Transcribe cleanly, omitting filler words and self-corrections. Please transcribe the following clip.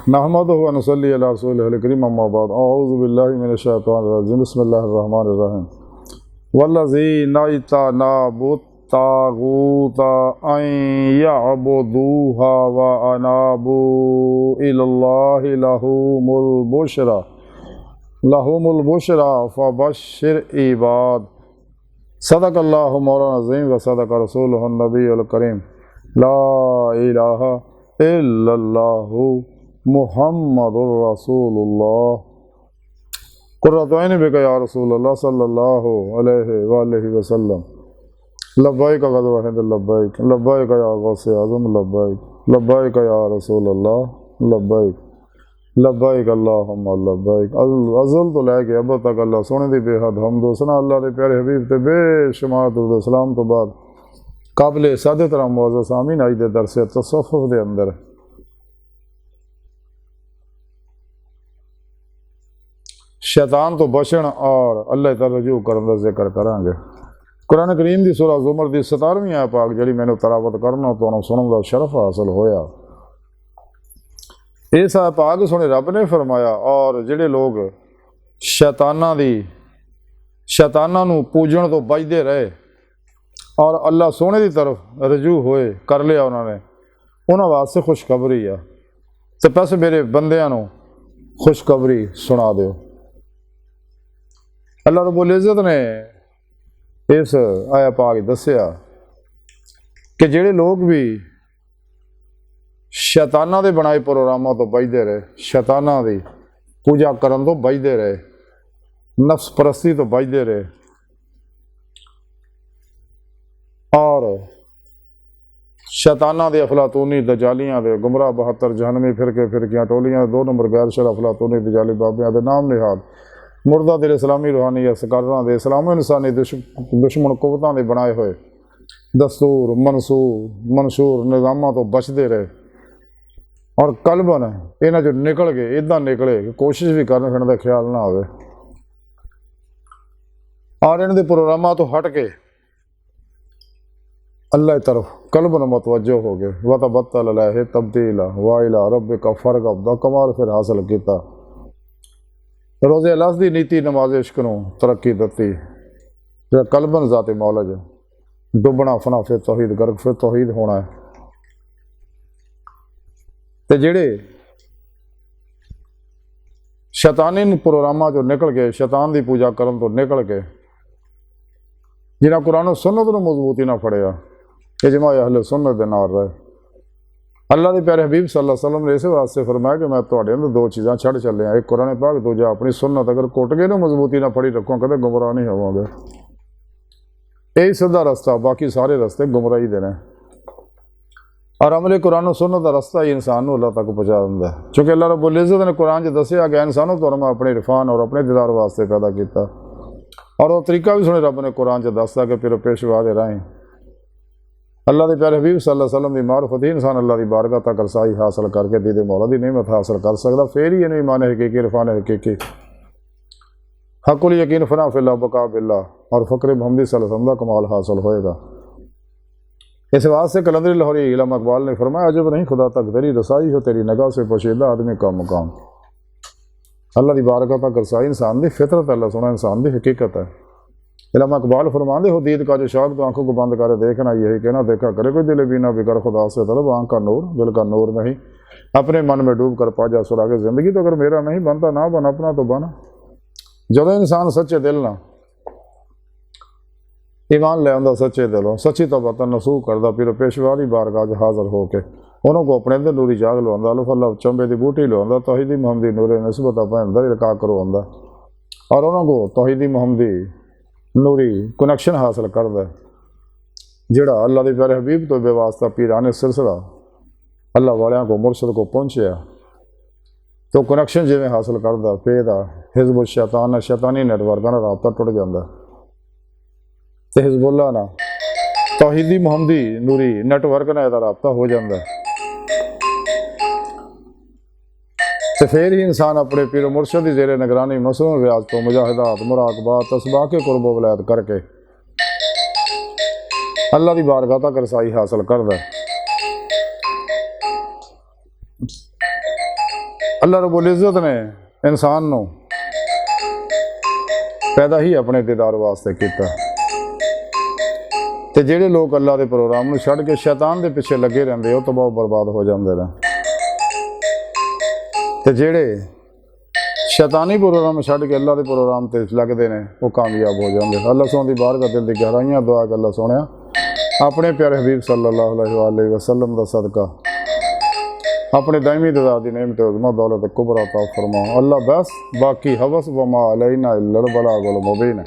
नहमदुहु व नसल्ली अला रसूलिहिल करीम अम्मा बाद अऊज़ु बिल्लाहि मिनश शैतानिर रजीम बिस्मिल्लाहिर रहमानिर रहीम वल्लज़ीना इज्तनबू तागूता अन यअबुदूहा व अनाबू इलल्लाहि लहुमुल बुशरा फबश्शिर इबाद सदक़ल्लाहु मौलाना अज़ीम व सदक़ रसूलुहुन नबियुल करीम ला इलाहा इल्लल्लाहु मुहम्मदुर रसूलुल्लाह कुर्रतु ऐनी बिका या रसूलल्लाह सल्लल्लाहु अलैहि वसल्लम लब्बैक गज़वा हिंद लब्बैक या गौसे आज़म लब्बैक या रसूलल्लाह लब्बैक अल्लाहुम्मा लब्बैक अज़ल तो लैके अब तक अल्लाह सोने दी बेहद हमदो सना अल्लाह दे प्यारे हबीब ते बेशुमार दुरूद सलाम तो बाद काबिल सादे तरह मुअज़्ज़ज़ आमीन आई दे दरसे तसव्वुफ़ दे अंदर शैतान तो बचन और अल्लाह तआला रजू करन दा जिक्र करांगे। कुरान करीम दी सूरह ज़ुमर दी 17वीं आयत पाक जिहड़ी मैनूं तलावत करना तुहानूं सुनन दा शरफ हासिल होया। इस आयत पाक सुने रब ने फरमाया और जिहड़े लोग शैतानां नूं पूजण तो बचदे रहे और अल्लाह सोने की तरफ रजू होए कर लिया उन्होंने उन्होंने वास्ते खुशखबरी आ तो बस मेरे बंदियां नूं खुशखबरी सुना दो। अल्लाह रब्बुल इज़्ज़त ने इस आया पाक दस्या कि जिहड़े लोग भी शैतानां दे बनाए प्रोग्रामां तो बचदे रहे, शैतानां दी पूजा करन तो बचदे रहे, नफ्स परस्ती तो बचदे रहे और शैतानां दे अफलातूनी दजालियां दे गुमराह 72 जहनमी फिरकियां टोलियां 2 नंबर गैर शर अफलातूनी दजाली बाबियां दे नाम निहाद मुर्दा दिल इस्लामी रूहानी असकारां दे इस्लामी इंसानी दुश्मन कुवतां दे बनाए हुए दस्तूर मंसूर निज़ामां तो बचते रहे और कलबन इन्हां चों निकल के इदां निकले कि कोशिश भी करन फिरन दा ख्याल ना आवे और इन्हां दे प्रोग्रामां तो हट के अल्लाह की तरफ कल्बन मतवज्जो हो गए वतबत्तल अलैहि तब्दीला वा इला रब्बिका फरगब दा कमाल फिर हासिल किया। रोज़े अल्लाह दी नीति नमाज इश्क नूं तरक्की दिती जो कल्बन ज़ाते मौलज डुबना फना फिर तौहीद गर्क फिर तौहीद होना है ते जिहड़े शैतानी प्रोग्रामां चों निकल के शैतान की पूजा करन तो निकल के जिन्हां कुरान सुन्नत नूं मजबूती ना फड़िया इजमा अहले सुन्नत दे नाल रहे। अल्लाह के प्यारे हबीब सल्लल्लाहु अलैहि वसल्लम ने इस वास्ते फरमाया कि मैं तुहाडे अंदर 2 चीज़ां छड़ चलिया, एक कुरान पाक दूजा अपनी सुन्नत अगर कुट के ना मजबूती ना फड़ी रखो कदे गुमराह नहीं होवोगे। यही सीधा रस्ता, बाकी सारे रस्ते गुमराही दे ने और अमले कुरान सुन्नत का रस्ता ही इंसान को अल्लाह तक पहुँचा दिंदा है। चूँकि अल्लाह रब्बुल इज़्ज़त ने कुरान च दस्सिया कि इंसानों तुहानूं मैं अपने इरफान और अपने दीदार वास्ते पैदा किया और वह तरीका भी सुने रब ने कुरान च दसदा कि फिर पेशवा दे राहें अल्लाह के प्यारे हबीब सल्लल्लाहु अलैहि वसल्लम की मारफत ही इंसान अल्लाह की बारगाह तक रसाई हासिल करके दीदे मौला की नेमत हासिल कर सकता। फिर ही इन्हें ईमान हकीकी इरफान हकीकी हकुल यकीन फना फिल्लाह बका बिल्लाह और फ़क्र मोहम्मदी सल्लल्लाहु अलैहि वसल्लम का कमाल हासिल होएगा। इस वास्ते कलंदरी लाहौरी इल्म इकबाल ने फरमाया अजब नहीं खुदा तक तेरी रसाई हो तेरी निगाह से पोशीदा आदमी का मुकाम। अल्लाह की बारगाह तक रसाई इंसान की फितरत अल्लाह सुना इंसान की हकीकत है। इल्म इकबाल फरमाते हो दीद का जो शौक तो आंखों को बंद करे देखना यही कहना देखा करे कोई दिल भी ना बिकर खुदा से तलब आँख का नूर दिल का नूर नहीं अपने मन में डूब कर पा जा सुरागे ज़िंदगी तो अगर मेरा नहीं बनता ना बन अपना तो बन। जब इंसान सच्चे दिल ना ईमान ले आंदा सच्चे दिलों सच्ची तौबा नसूख करदा फिर पेशवारी बारगाह हाजिर होके उन्होंने अपने अंदर नूरी जाग लवांदा अल्लाह अल्लाह चंबे की बूटी लवांदा तौहीदी मुहम्मदी नूरे नस्बत अपने अंदर इल्का करवांदा और उन्होंने तौहीदी मुहम्मदी नूरी कनैक्शन हासिल करता है जिहड़ा अल्लाह के प्यारे हबीब तो बेवास्ता पीराने सिलसिला अल्लाह वालियां को मुर्शद को पहुँचया तो कनैक्शन जिवें हासिल करता फिर हिजबुल शैतान शैतानी नेटवर्क का राबता टुट जाता तो हिजबुल्ला ना तौहीदी मुहम्मदी नूरी नेटवर्क ना इसका राबता हो जाता है तो फिर ही इंसान अपने पीर मुर्शद की जेरे निगरानी मसरूम रियाज तो मुजाहिदात मुराकबात तस्बाह के कुर्ब वलायत करके अल्लाह की बारगाह तक रसाई हासिल करता है। अल्लाह रब्बुल इज़्ज़त ने इंसान नूं पैदा ही अपने दीदार वास्ते कीता ते जिहड़े लोग अल्लाह दे प्रोग्राम नूं छड्ड के शैतान दे पिछे लगे रहिंदे ओह तबाह बर्बाद हो जांदे ने ते जिहड़े शैतानी प्रोग्राम छड्ड के अल्लाह के प्रोग्राम ते लगते हैं वो कामयाब हो जाते। अल्लाह सोहन दी बारगाह दिल दी गहराइयां दुआ कर अल्लाह सोहणिया अपने प्यारे हबीब सल्लल्लाहु अलैहि वसल्लम दा सदका अपने दायमी दज़ा दी नेमत उज़्मा दौलत कुबरा अता फरमा। अल्लाह बस बाकी हवस व मा अलैना इल्लल बलागुल मुबीन।